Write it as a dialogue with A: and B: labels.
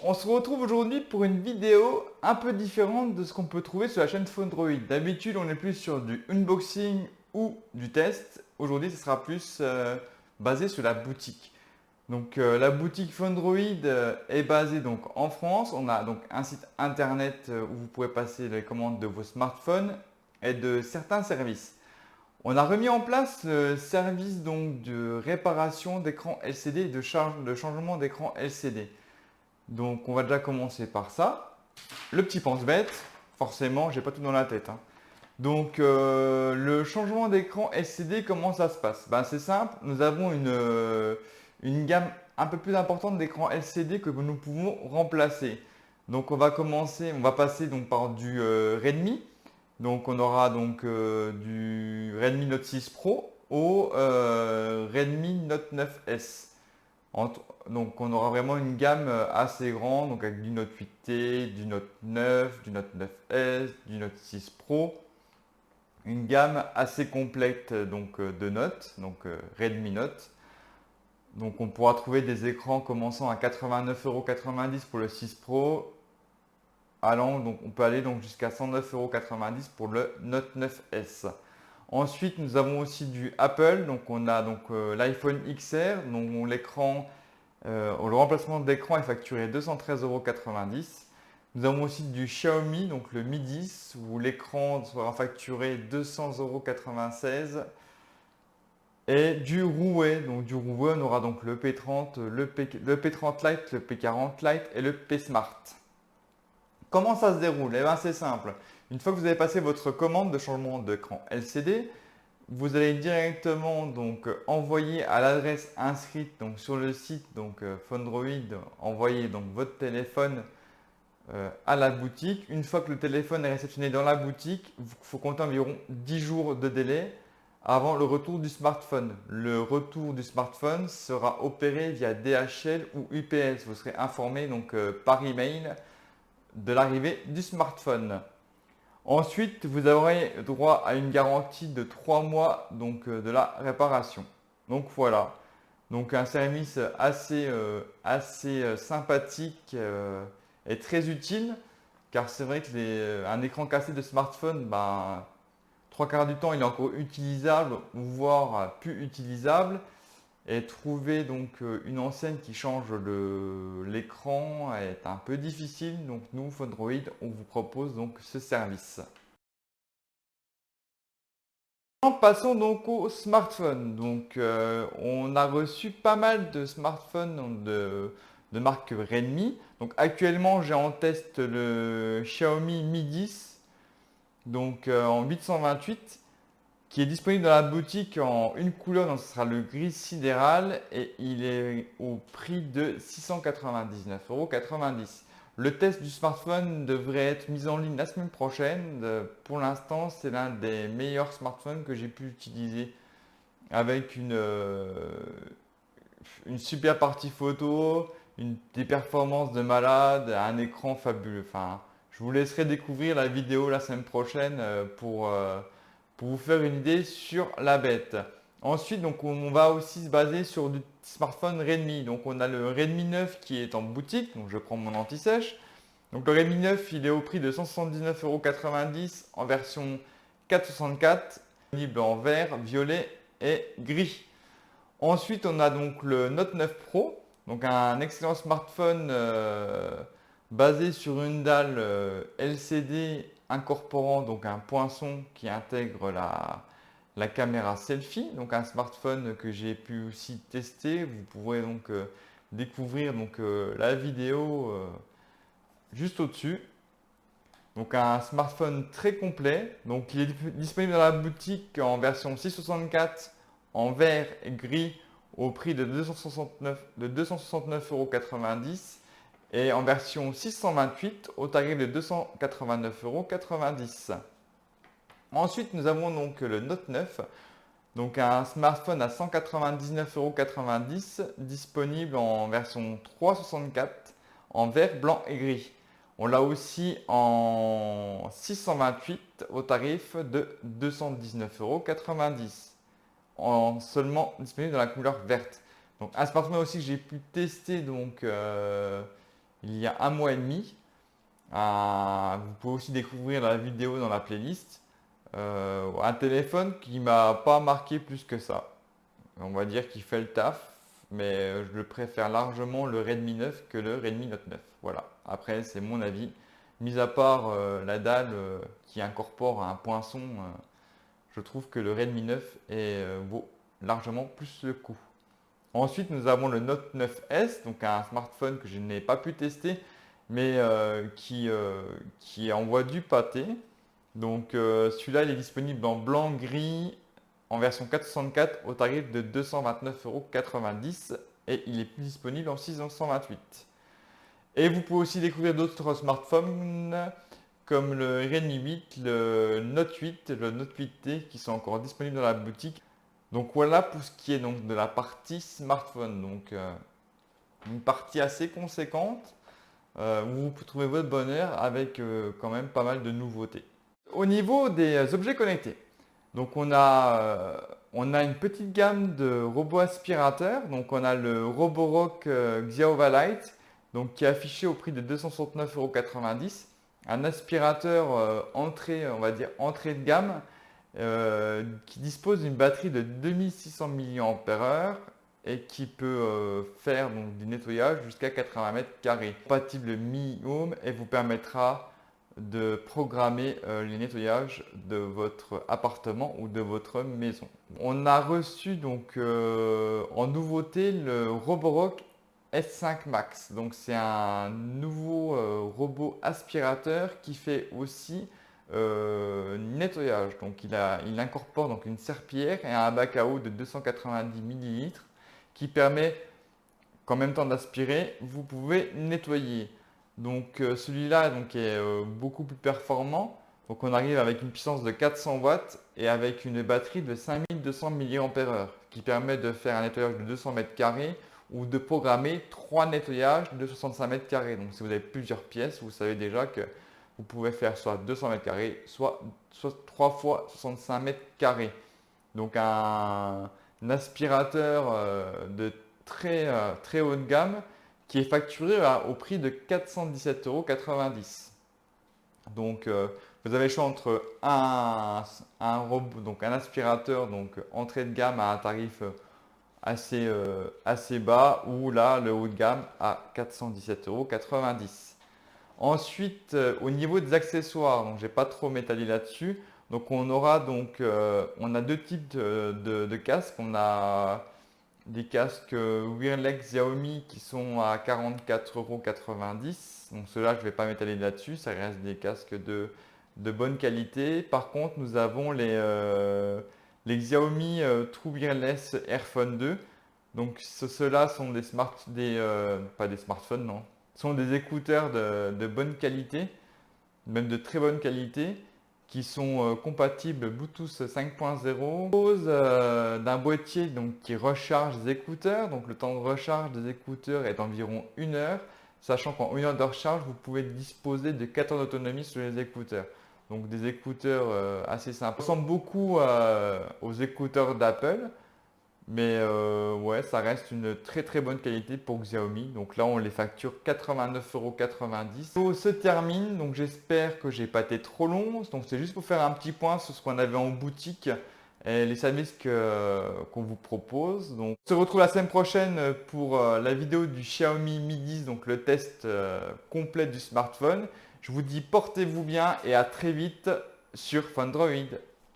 A: On se retrouve aujourd'hui pour une vidéo un peu différente de ce qu'on peut trouver sur la chaîne Phondroid. D'habitude, on est plus sur du unboxing ou du test. Aujourd'hui, ce sera plus basé sur la boutique. Donc, la boutique Phondroid est basée donc en France. On a donc un site internet où vous pourrez passer les commandes de vos smartphones et de certains services. On a remis en place le service donc de réparation d'écran LCD et de changement d'écran LCD. Donc on va déjà commencer par ça. Le petit pense-bête, forcément, j'ai pas tout dans la tête, hein. Donc le changement d'écran LCD, comment ça se passe? Ben, c'est simple, nous avons une gamme un peu plus importante d'écrans LCD que nous pouvons remplacer. Donc on va passer donc par du Redmi. Donc on aura donc du Redmi Note 6 Pro au Redmi Note 9S. Donc on aura vraiment une gamme assez grande, donc avec du Note 8T, du Note 9, du Note 9S, du Note 6 Pro. Une gamme assez complète de Note, Redmi Note. Donc on pourra trouver des écrans commençant à 89,90 € pour le 6 Pro, donc on peut aller donc jusqu'à 109,90 € pour le Note 9S. Ensuite, nous avons aussi du Apple, donc on a l'iPhone XR, dont le remplacement d'écran est facturé 213,90 €. Nous avons aussi du Xiaomi, donc le Mi 10, où l'écran sera facturé 200,96 €. Et du Huawei, on aura donc le P30, le P30 Lite, le P40 Lite et le P Smart. Comment ça se déroule? Eh bien, c'est simple. Une fois que vous avez passé votre commande de changement d'écran LCD, vous allez directement envoyer à l'adresse inscrite sur le site Phondroid, envoyer votre téléphone à la boutique. Une fois que le téléphone est réceptionné dans la boutique, il faut compter environ 10 jours de délai avant le retour du smartphone. Le retour du smartphone sera opéré via DHL ou UPS. Vous serez informé par email de l'arrivée du smartphone. Ensuite, vous aurez droit à une garantie de 3 mois de la réparation. Donc voilà, donc un service assez sympathique et très utile, car c'est vrai que un écran cassé de smartphone, trois quarts du temps il est encore utilisable, voire plus utilisable. Et trouver une enseigne qui change l'écran est un peu difficile. Donc nous, Phondroid, on vous propose ce service. Passons donc au smartphone. On a reçu pas mal de smartphones de marque Redmi. Donc actuellement, j'ai en test le Xiaomi Mi 10, en 828, qui est disponible dans la boutique en une couleur, donc ce sera le gris sidéral et il est au prix de 699,90 €. Le test du smartphone devrait être mis en ligne la semaine prochaine. Pour l'instant, c'est l'un des meilleurs smartphones que j'ai pu utiliser avec une super partie photo, des performances de malade, un écran fabuleux. Enfin, je vous laisserai découvrir la vidéo la semaine prochaine pour vous faire une idée sur la bête. Ensuite, on va aussi se baser sur du smartphone Redmi. Donc, on a le Redmi 9 qui est en boutique. Donc, je prends mon anti-sèche. Donc, le Redmi 9, il est au prix de 179,90 € en version 464, disponible en vert, violet et gris. Ensuite, on a donc le Note 9 Pro, donc un excellent smartphone basé sur une dalle LCD incorporant un poinçon qui intègre la caméra selfie. Donc un smartphone que j'ai pu aussi tester. Vous pourrez découvrir la vidéo juste au-dessus. Donc un smartphone très complet. Donc il est disponible dans la boutique en version 664 en vert et gris au prix de 269,90 € et en version 628 au tarif de 289,90 €. Ensuite, nous avons le Note 9, donc un smartphone à 199,90 € disponible en version 364 en vert, blanc et gris. On l'a aussi en 628 au tarif de 219,90 € seulement disponible dans la couleur verte. Donc un smartphone aussi que j'ai pu tester il y a 1 mois et demi. Vous pouvez aussi découvrir la vidéo dans la playlist. Un téléphone qui m'a pas marqué plus que ça. On va dire qu'il fait le taf, mais je le préfère largement le Redmi 9 que le Redmi Note 9. Voilà. Après, c'est mon avis. Mis à part la dalle qui incorpore un poinçon, je trouve que le Redmi 9 vaut largement plus le coup. Ensuite, nous avons le Note 9S, donc un smartphone que je n'ai pas pu tester, mais qui envoie du pâté. Donc celui-là, il est disponible en blanc, gris, en version 464 au tarif de 229,90 € et il est plus disponible en 628. Et vous pouvez aussi découvrir d'autres smartphones comme le Redmi 8, le Note 8, le Note 8T qui sont encore disponibles dans la boutique. Donc voilà pour ce qui est donc de la partie smartphone. Donc une partie assez conséquente où vous pouvez trouver votre bonheur avec quand même pas mal de nouveautés. Au niveau des objets connectés, donc on a une petite gamme de robots aspirateurs. Donc on a le Roborock Xiaova Lite, donc qui est affiché au prix de 269,90 €. Un aspirateur entrée, on va dire entrée de gamme, qui dispose d'une batterie de 2600 mAh et qui peut faire donc, du nettoyage jusqu'à 80 mètres carrés. Compatible Mi Home et vous permettra de programmer les nettoyages de votre appartement ou de votre maison. On a reçu donc en nouveauté le Roborock S5 Max. Donc c'est un nouveau robot aspirateur qui fait aussi nettoyage. Donc il incorpore donc une serpillière et un bac à eau de 290 ml qui permet qu'en même temps d'aspirer, vous pouvez nettoyer. Donc celui-là est beaucoup plus performant. Donc on arrive avec une puissance de 400 watts et avec une batterie de 5200 mAh qui permet de faire un nettoyage de 200 mètres carrés ou de programmer 3 nettoyages de 65 mètres carrés. Donc si vous avez plusieurs pièces, vous savez déjà que vous pouvez faire soit 200 mètres carrés, soit 3 fois 65 mètres carrés. Donc un aspirateur de très haut de gamme qui est facturé au prix de 417,90 €. Donc vous avez le choix entre un aspirateur entrée de gamme à un tarif assez bas ou là le haut de gamme à 417,90 €. Ensuite, au niveau des accessoires, donc j'ai pas trop m'étaler là-dessus. Donc on a deux types de casques. On a des casques Wireless Xiaomi qui sont à 44,90 €. Donc ceux-là, je ne vais pas m'étaler là-dessus. Ça reste des casques de bonne qualité. Par contre, nous avons les Xiaomi True Wireless Airphone 2. Donc ceux-là sont pas des smartphones, non. Sont des écouteurs de bonne qualité, même de très bonne qualité, qui sont compatibles Bluetooth 5.0. Dispose d'un boîtier qui recharge les écouteurs. Donc le temps de recharge des écouteurs est d'environ 1 heure, sachant qu'en 1 heure de recharge, vous pouvez disposer de 4 heures d'autonomie sur les écouteurs. Donc des écouteurs assez sympas. Ça ressemble beaucoup aux écouteurs d'Apple. Mais ouais, ça reste une très bonne qualité pour Xiaomi. Donc là, on les facture 89,90 €. Tout se termine, donc j'espère que j'ai pas été trop long. Donc c'est juste pour faire un petit point sur ce qu'on avait en boutique et les services qu'on vous propose. Donc on se retrouve la semaine prochaine pour la vidéo du Xiaomi Mi 10, donc le test complet du smartphone. Je vous dis portez-vous bien et à très vite sur Fundroid.